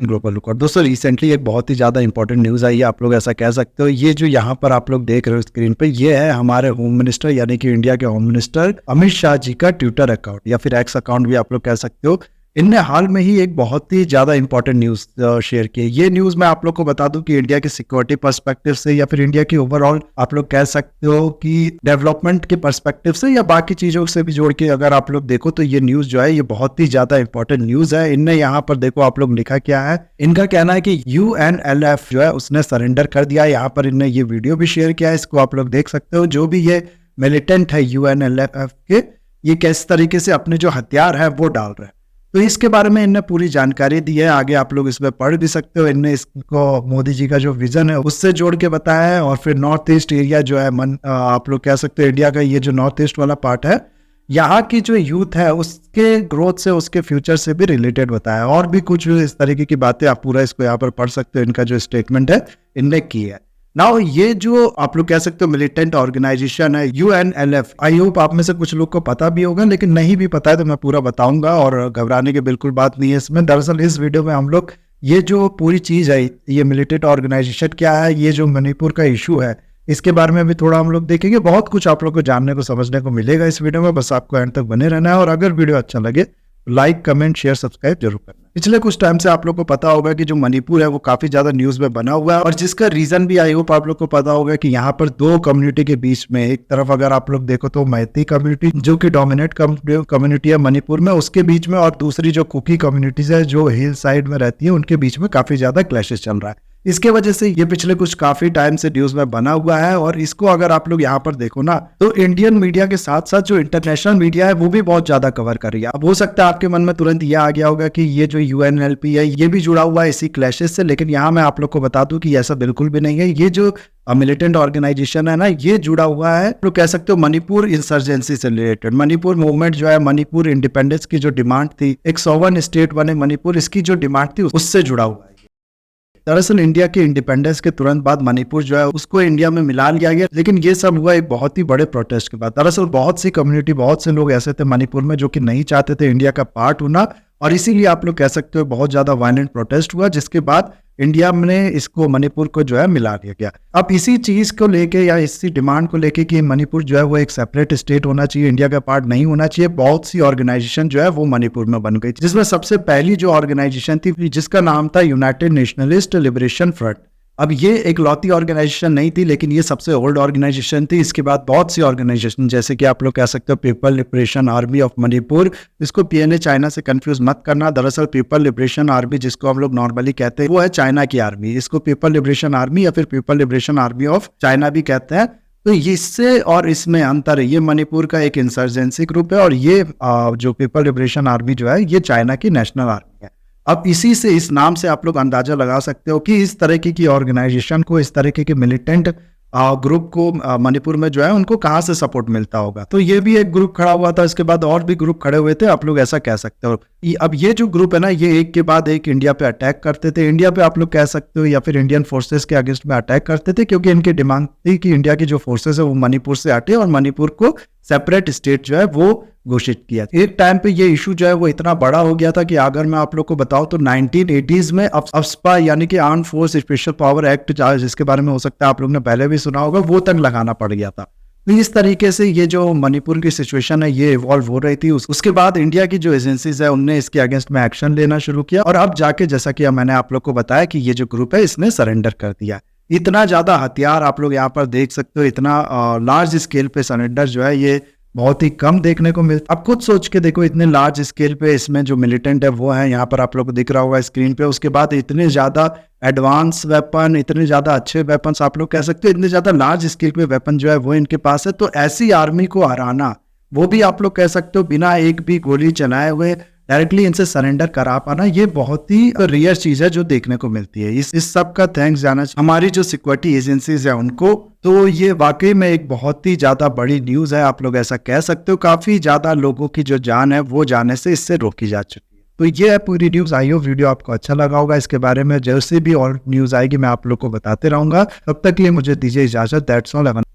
Global record. दोस्तों recently एक बहुत ही ज़्यादा इंपॉर्टेंट न्यूज़ आई है, आप लोग ऐसा कह सकते हो। ये जो यहाँ पर आप लोग देख रहे हो स्क्रीन पे, ये है हमारे होम मिनिस्टर यानी कि इंडिया के होम मिनिस्टर अमित शाह जी का ट्विटर अकाउंट या फिर एक्स अकाउंट भी आप लोग कह सकते हो। इनने हाल में ही एक बहुत ही ज़्यादा इंपॉर्टेंट न्यूज़ शेयर की है। ये न्यूज़ मैं आप लोग को बता दूं कि इंडिया के सिक्योरिटी पर्सपेक्टिव से या फिर इंडिया की ओवरऑल आप लोग कह सकते हो कि डेवलपमेंट के पर्सपेक्टिव से या बाकी चीज़ों से भी जोड़ के अगर आप लोग देखो तो ये न्यूज़ जो है ये बहुत ही ज़्यादा इंपॉर्टेंट न्यूज़ है। इनने यहाँ पर देखो आप लोग लिखा क्या है, इनका कहना है कि UNLF जो है उसने सरेंडर कर दिया है। यहाँ पर इनने ये वीडियो भी शेयर किया है, इसको आप लोग देख सकते हो। जो भी ये मिलिटेंट है UNLF के, ये किस तरीके से अपने जो हथियार है वो डाल रहे हैं, तो इसके बारे में इनने पूरी जानकारी दी है। आगे आप लोग इसमें पढ़ भी सकते हो। इनने इसको मोदी जी का जो विजन है उससे जोड़ के बताया है। और फिर नॉर्थ ईस्ट एरिया जो है आप लोग कह सकते हो इंडिया का ये जो नॉर्थ ईस्ट वाला पार्ट है, यहाँ की जो यूथ है उसके ग्रोथ से उसके फ्यूचर से भी रिलेटेड बताया। और भी कुछ इस तरीके की बातें आप पूरा इसको यहाँ पर पढ़ सकते हो। इनका जो स्टेटमेंट है इनने की है। नाउ ये जो आप लोग कह सकते हो मिलिटेंट ऑर्गेनाइजेशन है UNLF, आई होप आप में से कुछ लोग को पता भी होगा, लेकिन नहीं भी पता है तो मैं पूरा बताऊंगा और घबराने की बिल्कुल बात नहीं है इसमें। दरअसल इस वीडियो में हम लोग ये जो पूरी चीज है, ये मिलिटेंट ऑर्गेनाइजेशन क्या है, ये जो मणिपुर का इशू है, इसके बारे में भी थोड़ा हम लोग देखेंगे। बहुत कुछ आप लोग को जानने को समझने को मिलेगा इस वीडियो में, बस आपको एंड तक बने रहना है। और अगर वीडियो अच्छा लगे लाइक कमेंट शेयर सब्सक्राइब जरूर करना। पिछले कुछ टाइम से आप लोग को पता होगा कि जो मणिपुर है वो काफी ज्यादा न्यूज में बना हुआ है, और जिसका रीजन भी आई होप आप लोग को पता होगा कि यहाँ पर दो कम्युनिटी के बीच में, एक तरफ अगर आप लोग देखो तो मैती कम्युनिटी जो कि डोमिनेट कम्युनिटी है मणिपुर में, उसके बीच में, और दूसरी जो कुकी कम्युनिटीज है जो हिल साइड में रहती है, उनके बीच में काफी ज्यादा क्लैशेस चल रहा है। इसके वजह से ये पिछले कुछ काफी टाइम से न्यूज में बना हुआ है। और इसको अगर आप लोग यहाँ पर देखो ना, तो इंडियन मीडिया के साथ साथ जो इंटरनेशनल मीडिया है वो भी बहुत ज्यादा कवर कर रही है। अब हो सकता है आपके मन में तुरंत ये आ गया होगा कि ये जो UNLP है ये भी जुड़ा हुआ है इसी क्लैशेस से, लेकिन यहाँ मैं आप लोग को बता दूं कि ऐसा बिल्कुल भी नहीं है। ये जो मिलिटेंट ऑर्गेनाइजेशन है ना, ये जुड़ा हुआ है तो कह सकते हो मणिपुर इंसर्जेंसी से रिलेटेड। मणिपुर मूवमेंट जो है, मणिपुर इंडिपेंडेंस की जो डिमांड थी, एक सोवरेन स्टेट बने मणिपुर, इसकी जो डिमांड थी उससे जुड़ा हुआ है। दरअसल इंडिया के इंडिपेंडेंस के तुरंत बाद मणिपुर जो है उसको इंडिया में मिला लिया गया, लेकिन ये सब हुआ एक बहुत ही बड़े प्रोटेस्ट के बाद। दरअसल बहुत सी कम्युनिटी, बहुत से लोग ऐसे थे मणिपुर में जो कि नहीं चाहते थे इंडिया का पार्ट होना, और इसीलिए आप लोग कह सकते हो बहुत ज्यादा वायलेंट प्रोटेस्ट हुआ, जिसके बाद इंडिया में इसको मणिपुर को जो है मिला दिया गया। अब इसी चीज को लेके या इसी डिमांड को लेके कि मणिपुर जो है वो एक सेपरेट स्टेट होना चाहिए, इंडिया का पार्ट नहीं होना चाहिए, बहुत सी ऑर्गेनाइजेशन जो है वो मणिपुर में बन गई, जिसमें सबसे पहली जो ऑर्गेनाइजेशन थी जिसका नाम था यूनाइटेड नेशनलिस्ट लिबरेशन फ्रंट। अब ये एक लौती ऑर्गेनाइजेशन नहीं थी, लेकिन ये सबसे ओल्ड ऑर्गेनाइजेशन थी। इसके बाद बहुत सी ऑर्गेनाइजेशन, जैसे कि आप लोग कह सकते हो people liberation army of Manipur, इसको PNA चाइना से कंफ्यूज मत करना। दरअसल पीपल लिबरेशन आर्मी जिसको हम लोग नॉर्मली कहते हैं वो है चाइना की आर्मी, इसको पीपल लिबरेशन आर्मी या फिर people liberation army of China भी कहते हैं। तो इससे और इसमें अंतर है, ये मणिपुर का एक इंसर्जेंसी ग्रुप है और ये जो पीपल लिबरेशन आर्मी जो है ये चाइना की नेशनल आर्मी है। अब इसी से, इस नाम से आप लोग अंदाजा लगा सकते हो कि इस तरीके की ऑर्गेनाइजेशन को, इस तरीके के मिलिटेंट ग्रुप को मणिपुर में जो है उनको कहाँ से सपोर्ट मिलता होगा। तो ये भी एक ग्रुप खड़ा हुआ था, इसके बाद और भी ग्रुप खड़े हुए थे, आप लोग ऐसा कह सकते हो। अब ये जो ग्रुप है ना, ये एक के बाद एक इंडिया पे अटैक करते थे, इंडिया पे आप लोग कह सकते हो या फिर इंडियन फोर्सेस के अगेंस्ट में अटैक करते थे, क्योंकि इनकी डिमांड थी कि इंडिया की जो फोर्सेस है वो मणिपुर से हटे और मणिपुर को सेपरेट स्टेट जो है वो घोषित किया। एक टाइम पे ये इशू जो है वो इतना बड़ा हो गया था कि अगर मैं आप लोग को बताऊं तो 1980s में अफ्स्पा यानी कि arm force special power act, जिसके बारे में हो सकता है आप लोग ने पहले भी सुना होगा, वो तक लगाना पड़ गया था। तो इस तरीके से ये जो मणिपुर की सिचुएशन है ये इवॉल्व हो रही थी। उसके बाद इंडिया की जो एजेंसीज है उनने इसके अगेंस्ट में एक्शन लेना शुरू किया, और अब जाके जैसा कि मैंने आप लोग को बताया कि ये जो ग्रुप है इसने सरेंडर कर दिया। इतना ज्यादा हथियार आप लोग यहाँ पर देख सकते हो, इतना लार्ज स्केल पे सरेंडर जो है ये बहुत ही कम देखने को मिलता। अब खुद सोच के देखो, इतने लार्ज स्केल पे इसमें जो मिलिटेंट है वो है, यहाँ पर आप लोग को दिख रहा होगा स्क्रीन पे। उसके बाद इतने ज्यादा एडवांस वेपन, इतने ज्यादा अच्छे वेपन्स, आप लोग कह सकते हो इतने ज्यादा लार्ज स्केल पे वेपन जो है वो इनके पास है। तो ऐसी आर्मी को हराना, वो भी आप लोग कह सकते हो बिना एक भी गोली चलाए हुए, डायरेक्टली इनसे सरेंडर करा पाना, ये बहुत ही रेयर चीज है जो देखने को मिलती है। इस सब का थैंक्स जाना हमारी जो सिक्योरिटी एजेंसीज है उनको। तो ये वाकई में एक बहुत ही ज्यादा बड़ी न्यूज है, आप लोग ऐसा कह सकते हो। काफी ज्यादा लोगों की जो जान है वो जाने से इससे रोकी जा चुकी है। तो ये है पूरी न्यूज। आई होप वीडियो आपको अच्छा लगा होगा। इसके बारे में जैसे भी और न्यूज आएगी मैं आप लोग को बताते रहूंगा। तब तक के लिए मुझे दीजिए इजाजत। That's all.